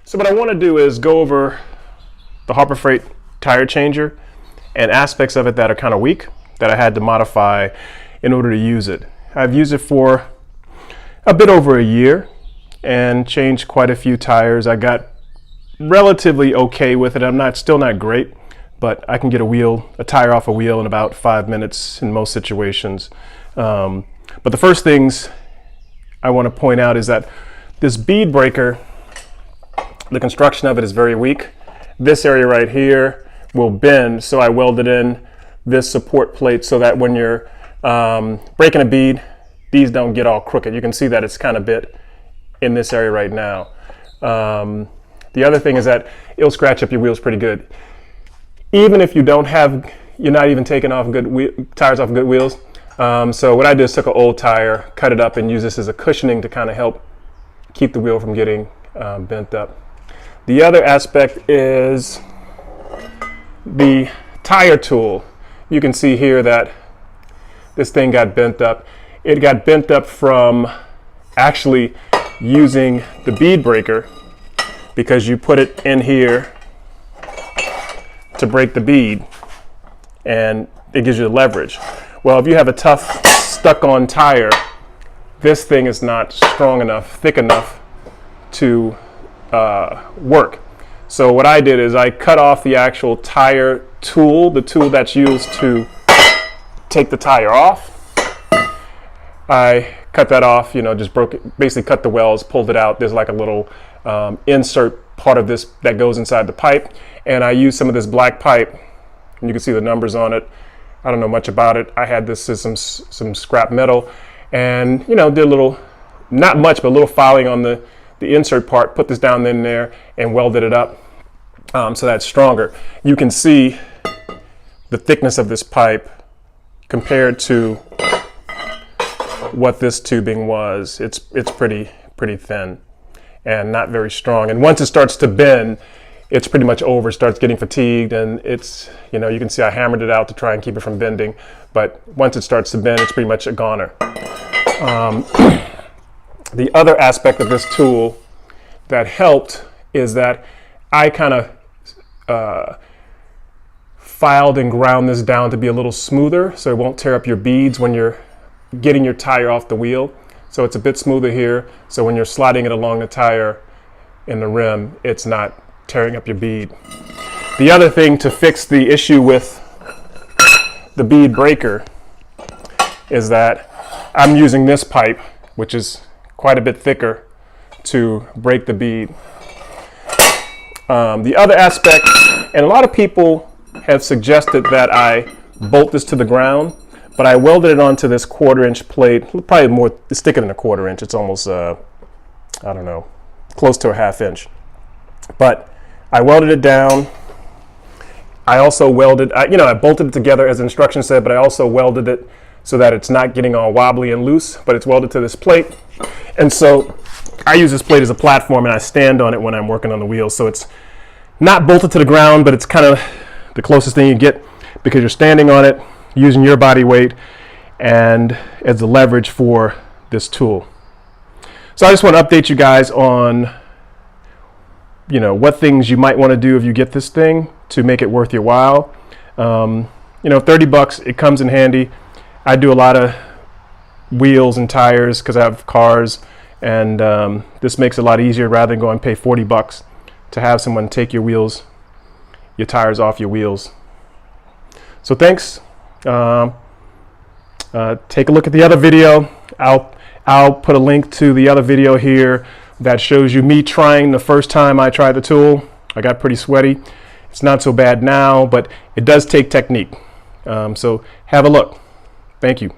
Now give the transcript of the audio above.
So what I want to do is go over the Harbor Freight tire changer and aspects of it that are kind of weak that I had to modify in order to use it. I've used it for a bit over a year and changed quite a few tires. I got relatively okay with it. I'm still not great, but I can get a tire off a wheel in about 5 minutes in most situations. But the first things I want to point out is that this bead breaker, the construction of it is very weak. This area right here will bend, so I welded in this support plate so that when you're breaking a bead, these don't get all crooked. You can see that it's kind of bit in this area right now. The other thing is that it'll scratch up your wheels pretty good. Even if you're not even taking off tires off good wheels. So what I did is took an old tire, cut it up, and use this as a cushioning to kind of help keep the wheel from getting bent up. The other aspect is the tire tool. You can see here that this thing got bent up. It got bent up from actually using the bead breaker, because you put it in here to break the bead and it gives you the leverage. Well, if you have a tough stuck-on tire, this thing is not strong enough, thick enough to work. So what I did is I cut off the actual tire tool, the tool that's used to take the tire off. I cut that off, just broke it, basically cut the wells, pulled it out. There's like a little insert part of this that goes inside the pipe, and I used some of this black pipe, and you can see the numbers on it. I don't know much about it. I had this as some scrap metal, and did a little, not much, but a little filing on the insert part, put this down in there and welded it up so that's stronger. You can see the thickness of this pipe compared to what this tubing was. It's pretty thin and not very strong. And once it starts to bend, it's pretty much over, starts getting fatigued, and it's, you can see I hammered it out to try and keep it from bending, but once it starts to bend, it's pretty much a goner. The other aspect of this tool that helped is that I kind of filed and ground this down to be a little smoother so it won't tear up your beads when you're getting your tire off the wheel. So it's a bit smoother here, so when you're sliding it along the tire in the rim, it's not tearing up your bead. The other thing to fix the issue with the bead breaker is that I'm using this pipe, which is quite a bit thicker, to break the bead. The other aspect, and a lot of people have suggested that I bolt this to the ground, but I welded it onto this 1/4-inch plate, probably more, it's thicker than a 1/4 inch. It's almost, I don't know, close to a 1/2 inch. But I welded it down. I also welded, I bolted it together as the instructions said, but I also welded it so that it's not getting all wobbly and loose, but it's welded to this plate. And so I use this plate as a platform, and I stand on it when I'm working on the wheels. So it's not bolted to the ground, but it's kind of the closest thing you get, because you're standing on it, using your body weight and as the leverage for this tool. So I just want to update you guys on what things you might want to do if you get this thing to make it worth your while. $30, it comes in handy. I do a lot of wheels and tires because I have cars, and this makes it a lot easier rather than go and pay $40 to have someone take your tires off your wheels. So thanks. Take a look at the other video. I'll put a link to the other video here that shows you me trying the first time I tried the tool. I got pretty sweaty. It's not so bad now, but it does take technique. So have a look. Thank you.